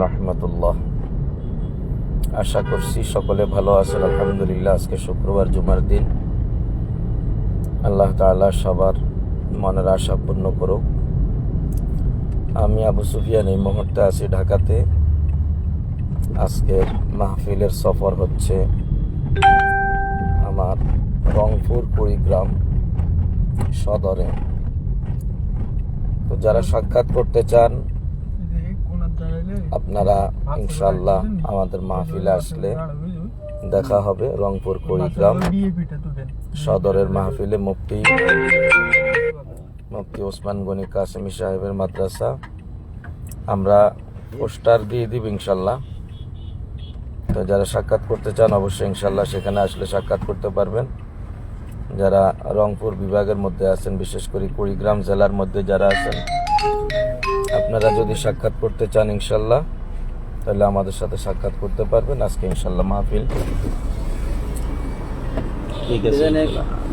রহমতুল্লাহ। আশা করছি সকলে ভালো আছেন। আলহামদুলিল্লাহ, আজকে শুক্রবার, জুমার দিন। আল্লাহ তাআলা সবার মনের আশা পূর্ণ করুক। আমি আবু সুফিয়ান এই মুহূর্তে আছি ঢাকাতে। আজকের মাহফিলের সফর হচ্ছে আমার রংপুর কুড়িগ্রাম সদরে। তো যারা সাক্ষাৎ করতে চান আপনারা ইনশাআল্লাহ আমাদের মাহফিলে আসলে দেখা হবে। রংপুর কুড়িগ্রাম সদরের মাহফিলে মুফতি ওসমান গনি কাসেমি সাহেবের মাদ্রাসা। আমরা পোস্টার দিয়ে দিব ইনশাআল্লাহ। তো যারা সাক্ষাৎ করতে চান অবশ্যই ইনশাআল্লাহ সেখানে আসলে সাক্ষাৎ করতে পারবেন। যারা রংপুর বিভাগের মধ্যে আছেন, বিশেষ করে কুড়িগ্রাম জেলার মধ্যে যারা আছেন, আপনারা যদি সাক্ষাৎ করতে চান ইনশাআল্লাহ তাহলে আমাদের সাথে সাক্ষাৎ করতে পারবেন। আজকে ইনশাআল্লাহ মাহফিল ঠিক আছে।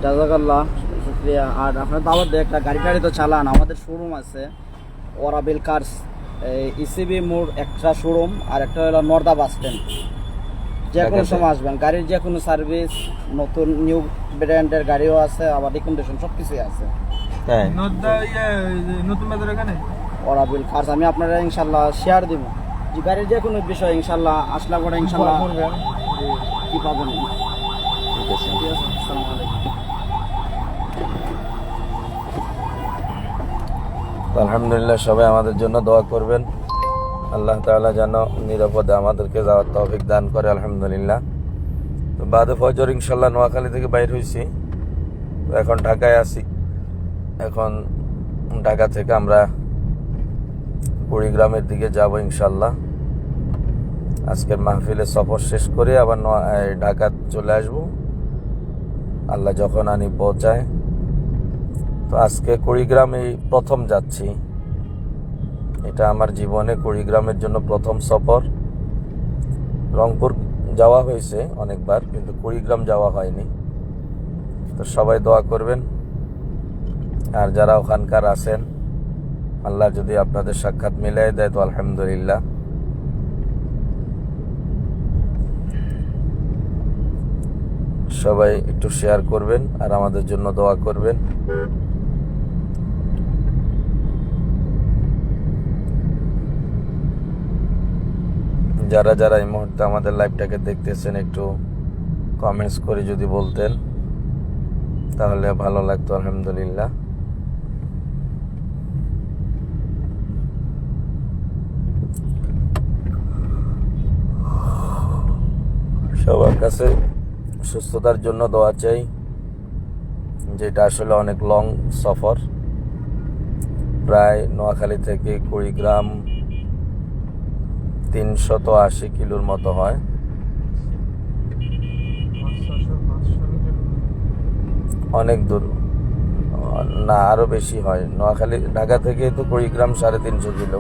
জাযাকাল্লাহ, শুকরিয়া। আর আপনার দাওয়াত দিয়ে একটা গাড়ি তো চালান। আমাদের শোরুম আছে ওরাবেল কার্স, ইসিবি মোড় একটা শোরুম, আর একটা হলো নর্দা বাস স্ট্যান্ড। যে কোনো সময় আসবেন, গাড়ির যে কোনো সার্ভিস, নতুন নিউ ব্র্যান্ডের গাড়িও আছে, আবার রিকন্ডিশন সব কিছুই আছে। হ্যাঁ, নতুন বাজার এখানে ওরাবেল কার্স আমি আপনারা ইনশাআল্লাহ শেয়ার দিব। যে গাড়ির যে কোনো বিষয় ইনশাআল্লাহ আসলে পরে ইনশাআল্লাহ কি পাবেন। ঠিক আছে। আসসালামু আলাইকুম। আলহামদুলিল্লাহ, সবাই আমাদের জন্য দোয়া করবেন। আল্লাহ তাআলা যেন নিরাপদে আমাদেরকে যাওয়ার তৌফিক দান করে। আলহামদুলিল্লাহ। তো বাদে ফজর ইনশাল্লাহ নোয়াখালী থেকে বাইর হয়েছি, তো এখন ঢাকায় আছি। এখন ঢাকা থেকে আমরা কুড়িগ্রামের দিকে যাব ইনশাল্লাহ। আজকের মাহফিলের সফর শেষ করে আবার ঢাকা চলে আসব, আল্লাহ যখন আনি পৌঁছায়। তো আজকে কুড়িগ্রামে প্রথম যাচ্ছি। এটা আমার জীবনে কুড়িগ্রামের জন্য প্রথম সফর। রংপুর যাওয়া হয়েছে অনেকবার, কিন্তু কুড়িগ্রাম যাওয়া হয়নি। তো সবাই দোয়া করবেন। আর যারা ওখানকার আছেন, আল্লাহ যদি আপনাদের সাক্ষাৎ মিলাই দেয় তো আলহামদুলিল্লাহ। সবাই একটু শেয়ার করবেন আর আমাদের জন্য দোয়া করবেন। যারা যারা এই মুহূর্তে আমাদের লাইভটাকে দেখতেছেন একটু কমেন্টস করে যদি বলতেন তাহলে ভালো লাগতো। আলহামদুলিল্লাহ। সবার কাছে সুস্থতার জন্য দোয়া চাই, যেটা আসলে অনেক লং সফর। প্রায় নোয়াখালী থেকে কুড়িগ্রাম 380 কিলোর মতো হয়। অনেক দূর না, আরো বেশি হয়। নোয়াখালী ঢাকা থেকে তো কুড়িগ্রাম 350 কিলো,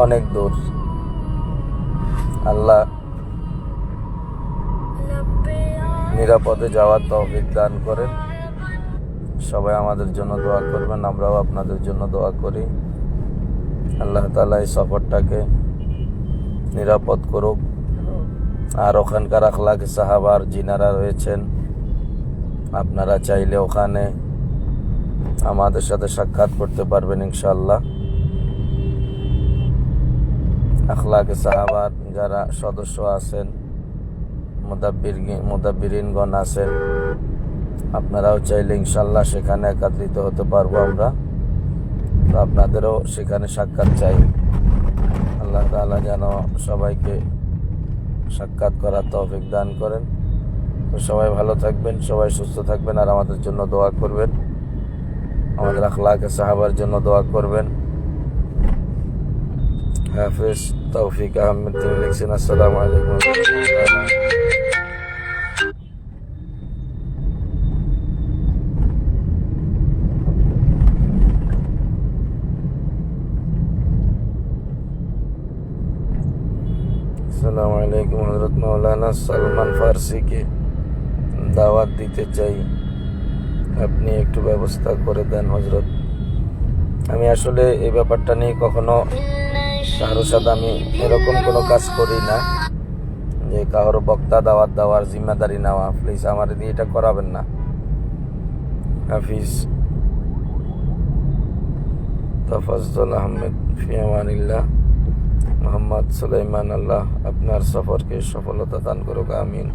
অনেক দূর। আল্লাহ নিরাপদে যাওয়ার তৌফিক দান করেন। সবাই আমাদের জন্য দোয়া করবেন, আমরাও আপনাদের জন্য দোয়া করি। আল্লাহ তাআলা এই সফরটাকে নিরাপদ করুক। আর ওখানকার আখলাকে সাহাবার যিনারা রয়েছেন, আপনারা চাইলে ওখানে আমাদের সাথে সাক্ষাৎ করতে পারবেন ইনশাআল্লাহ। আখলাকে সাহাবার যারা সদস্য আছেন, মুদাব্বিরিনগণ আছেন, আপনারাও চাইলে ইনশাআল্লাহ সেখানে একত্রিত হতে পারবো আমরা। তো আপনাদেরও সেখানে সাক্ষাৎ চাই। আল্লাহ তাআলা যেন সবাইকে সাক্ষাৎ করার তৌফিক দান করেন। তো সবাই ভালো থাকবেন, সবাই সুস্থ থাকবেন, আর আমাদের জন্য দোয়া করবেন। আমাদের আখলাকে সাহাবার জন্য দোয়া করবেন। হাফেজ। তৌফিক আহমেদ তিনি লিখছেন, আসসালামু আলাইকুম। আসসালামু আলাইকুম। হযরত মাওলানা সালমান ফার্সিকে দাওয়াত দিতে চাই, আপনি একটু ব্যবস্থা করে দেন হযরত। আমি আসলে এই ব্যাপারটা নিয়ে কখনো কারোর সাথে আমি এরকম কোনো কাজ করি না যে কারোর বক্তা দাওয়াত দেওয়ার জিম্মেদারি নেওয়া। প্লিজ আমার দিয়ে এটা করাবেন না। হাফিজ তাফাজ্জল আহমেদ, ফি আমানিল্লাহ। মোহাম্মদ সুলাইমান, আল্লাহ আপনার সফরকে সফলতা দান করুক, আমিন।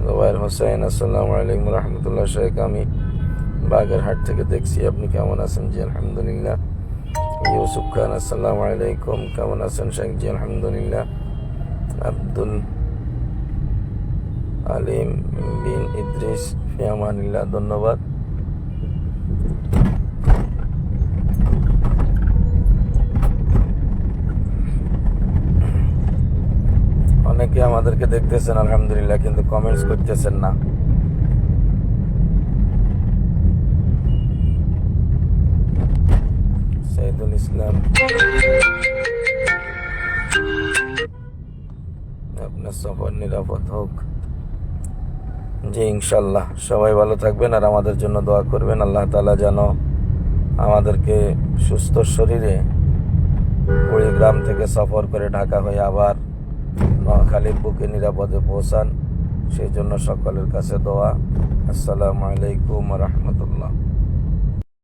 জুবাইর হোসেন, আসসালামু আলাইকুম রহমতুল্লাহ। শেখ, আমি বাগেরহাট থেকে দেখছি, আপনি কেমন আছেন? জি আলহামদুলিল্লাহ। ইউসুফ খান, আসসালামু আলাইকুম, কেমন আছেন শেখ? জি আলহামদুলিল্লাহ। আব্দুল আলিম বিন ইদ্রিস, ফি আমানিল্লাহ, ধন্যবাদ। অনেকে আমাদেরকে দেখতেছেন আলহামদুলিল্লাহ, কিন্তু কমেন্টস করতেছেন না। সাইদুল ইসলাম, আপনার সফর নিরাপদ হোক। জি ইনশাল্লাহ। সবাই ভালো থাকবেন আর আমাদের জন্য দোয়া করবেন। আল্লাহ তাআলা যেন আমাদেরকে সুস্থ শরীরে কুড়িগ্রাম থেকে সফর করে ঢাকা হয়ে আবার নোয়াখালীর বুকে নিরাপদে পৌঁছান, সেই জন্য সকলের কাছে দোয়া। আসসালামু আলাইকুম ওয়া রাহমাতুল্লাহ।